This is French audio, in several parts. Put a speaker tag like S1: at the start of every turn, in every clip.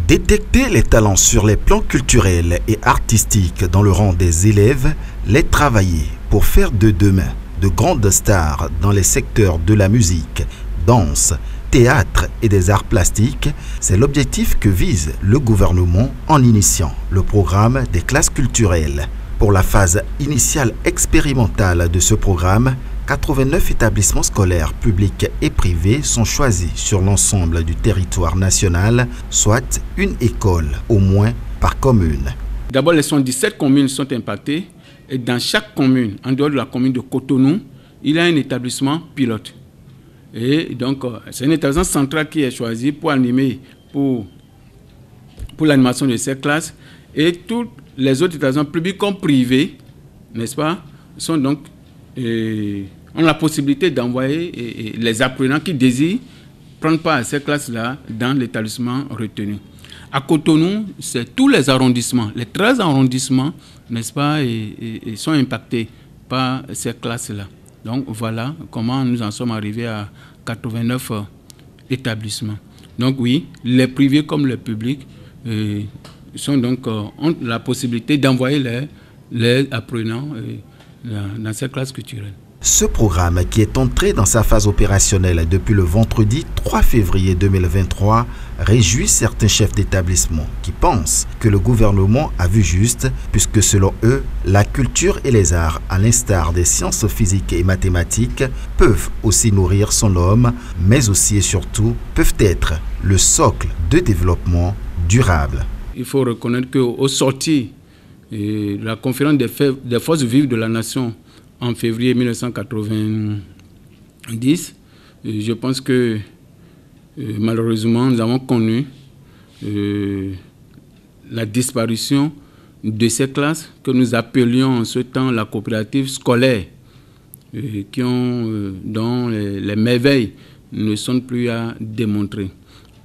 S1: Détecter les talents sur les plans culturels et artistiques dans le rang des élèves, les travailler pour faire de demain de grandes stars dans les secteurs de la musique, danse, théâtre et des arts plastiques, c'est l'objectif que vise le gouvernement en initiant le programme des classes culturelles. Pour la phase initiale expérimentale de ce programme, 89 établissements scolaires publics et privés sont choisis sur l'ensemble du territoire national, soit une école au moins par commune.
S2: D'abord, les 117 communes sont impactées et dans chaque commune, en dehors de la commune de Cotonou, il y a un établissement pilote. Et donc, c'est un établissement central qui est choisi pour animer, pour l'animation de ces classes. Et tous les autres établissements publics comme privés, n'est-ce pas, sont donc ont la possibilité d'envoyer les apprenants qui désirent prendre part à ces classes-là dans l'établissement retenu. À Cotonou, c'est tous les arrondissements, les 13 arrondissements, n'est-ce pas, et sont impactés par ces classes-là. Donc voilà comment nous en sommes arrivés à 89 établissements. Donc oui, les privés comme les publics ont la possibilité d'envoyer les apprenants dans ces classes culturelles.
S1: Ce programme, qui est entré dans sa phase opérationnelle depuis le vendredi 3 février 2023, réjouit certains chefs d'établissement qui pensent que le gouvernement a vu juste, puisque selon eux, la culture et les arts, à l'instar des sciences physiques et mathématiques, peuvent aussi nourrir son homme, mais aussi et surtout peuvent être le socle de développement durable.
S2: Il faut reconnaître qu'au sortir de la conférence des forces vives de la nation en février 1990, je pense que malheureusement nous avons connu la disparition de ces classes que nous appelions en ce temps la coopérative scolaire, dont les merveilles ne sont plus à démontrer.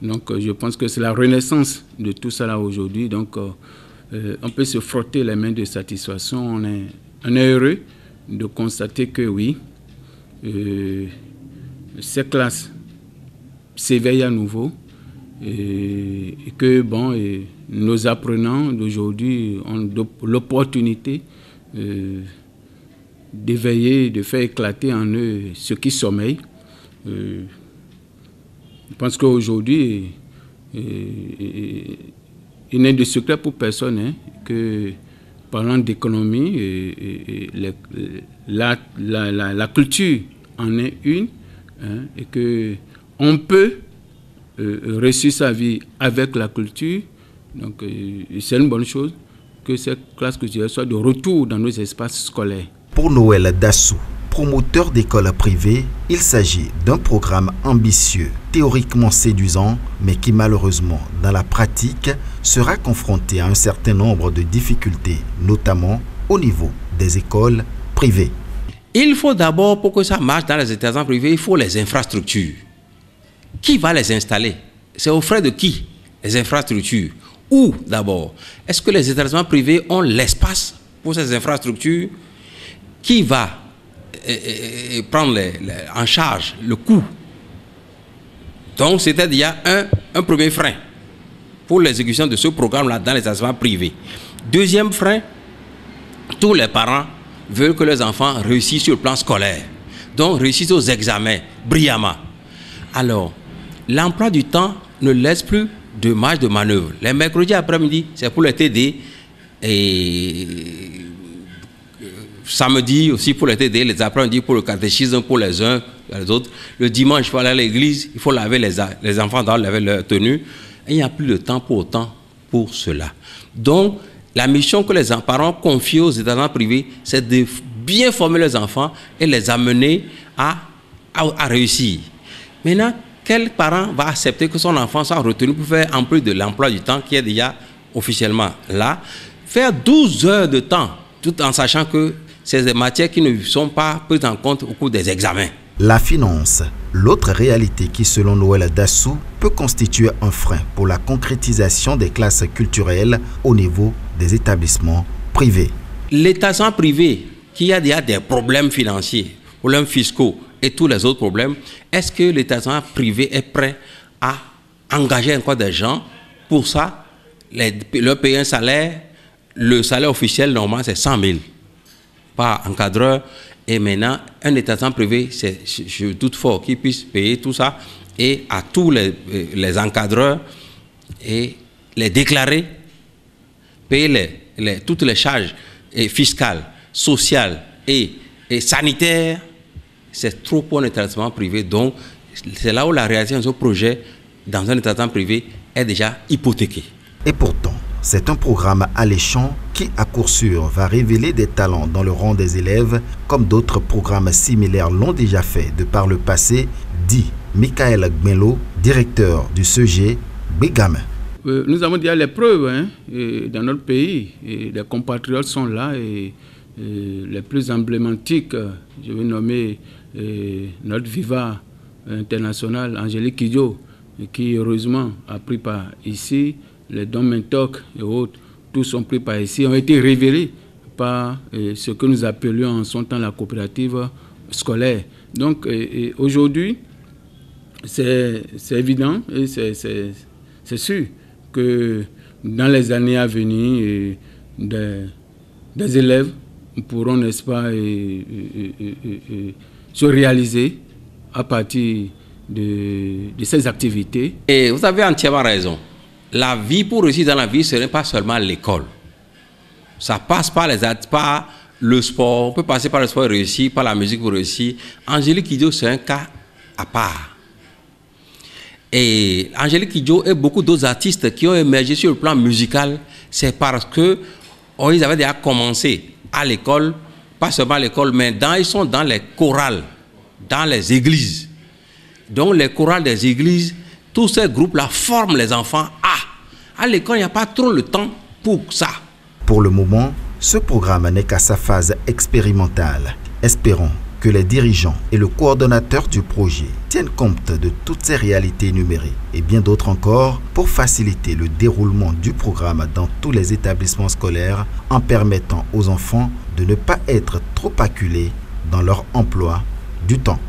S2: Donc je pense que c'est la renaissance de tout ça là aujourd'hui. Donc on peut se frotter les mains de satisfaction. On est heureux de constater que oui, ces classes s'éveillent à nouveau et que bon, nos apprenants d'aujourd'hui ont l'opportunité d'éveiller, de faire éclater en eux ce qui sommeille. Je pense qu'aujourd'hui, il n'est de secret pour personne que, parlant d'économie, la culture en est une, et qu'on peut réussir sa vie avec la culture. Donc c'est une bonne chose que cette classe culturelle soit de retour dans nos espaces scolaires.
S1: Pour Noël Dassou, promoteur d'écoles privées, il s'agit d'un programme ambitieux, théoriquement séduisant, mais qui malheureusement, dans la pratique, sera confronté à un certain nombre de difficultés, notamment au niveau des écoles privées.
S3: Il faut d'abord, pour que ça marche dans les établissements privés, il faut les infrastructures. Qui va les installer? C'est aux frais de qui, les infrastructures? Où d'abord? Est-ce que les établissements privés ont l'espace pour ces infrastructures? Qui va prendre en charge le coût? Donc, c'est-à-dire un premier frein pour l'exécution de ce programme-là dans les établissements privés. Deuxième frein, tous les parents veulent que leurs enfants réussissent sur le plan scolaire, donc réussissent aux examens brillamment. Alors, l'emploi du temps ne laisse plus de marge de manœuvre. Les mercredis après-midi, c'est pour les TD et samedi aussi pour les TD, les après-midi pour le catéchisme pour les uns et les autres. Le dimanche, il faut aller à l'église, il faut laver les enfants doivent laver leur tenue. Et il n'y a plus de temps pour autant pour cela. Donc, la mission que les parents confient aux établissements privés, c'est de bien former les enfants et les amener à réussir. Maintenant, quel parent va accepter que son enfant soit retenu pour faire, en plus de l'emploi du temps qui est déjà officiellement là, faire 12 heures de temps, tout en sachant que c'est des matières qui ne sont pas prises en compte au cours des examens.
S1: La finance, l'autre réalité qui, selon Noël Dassou, peut constituer un frein pour la concrétisation des classes culturelles au niveau des établissements privés.
S3: L'établissement privé qui a déjà des problèmes financiers, problèmes fiscaux et tous les autres problèmes, est-ce que l'établissement privé est prêt à engager encore des gens pour ça, leur payer un salaire. Le salaire officiel, normalement, c'est 100 000 par encadreur. Et maintenant, un établissement privé, je doute fort qu'ils puissent payer tout ça et à tous les encadreurs et les déclarer, payer toutes les charges fiscales, sociales et sanitaires. C'est trop pour un établissement privé. Donc, c'est là où la réalisation de ce projet dans un établissement privé est déjà hypothéquée.
S1: Et pourtant, c'est un programme alléchant qui, à coup sûr, va révéler des talents dans le rang des élèves, comme d'autres programmes similaires l'ont déjà fait de par le passé, dit Michael Gmelo, directeur du CEG Begame.
S2: Nous avons déjà les preuves dans notre pays. Et les compatriotes sont là et les plus emblématiques, je vais nommer notre Viva international, Angélique Kidjo, qui heureusement a pris part ici. Les Dom Mentok et autres, tous sont pris par ici, ont été révélés par ce que nous appelions en son temps la coopérative scolaire. Donc aujourd'hui, c'est évident et c'est sûr que dans les années à venir, des élèves pourront, n'est-ce pas, se réaliser à partir de ces activités.
S3: Et vous avez entièrement raison. La vie, pour réussir dans la vie, ce n'est pas seulement l'école. Ça passe par le sport. On peut passer par le sport et réussir, par la musique pour réussir. Angélique Kidjo, c'est un cas à part. Et Angélique Kidjo et beaucoup d'autres artistes qui ont émergé sur le plan musical, c'est parce que ils avaient déjà commencé à l'école, pas seulement à l'école, mais ils sont dans les chorales, dans les églises. Donc les chorales des églises, tous ces groupes-là forment les enfants. À l'école, il n'y a pas trop le temps pour ça.
S1: Pour le moment, ce programme n'est qu'à sa phase expérimentale. Espérons que les dirigeants et le coordonnateur du projet tiennent compte de toutes ces réalités énumérées et bien d'autres encore pour faciliter le déroulement du programme dans tous les établissements scolaires en permettant aux enfants de ne pas être trop acculés dans leur emploi du temps.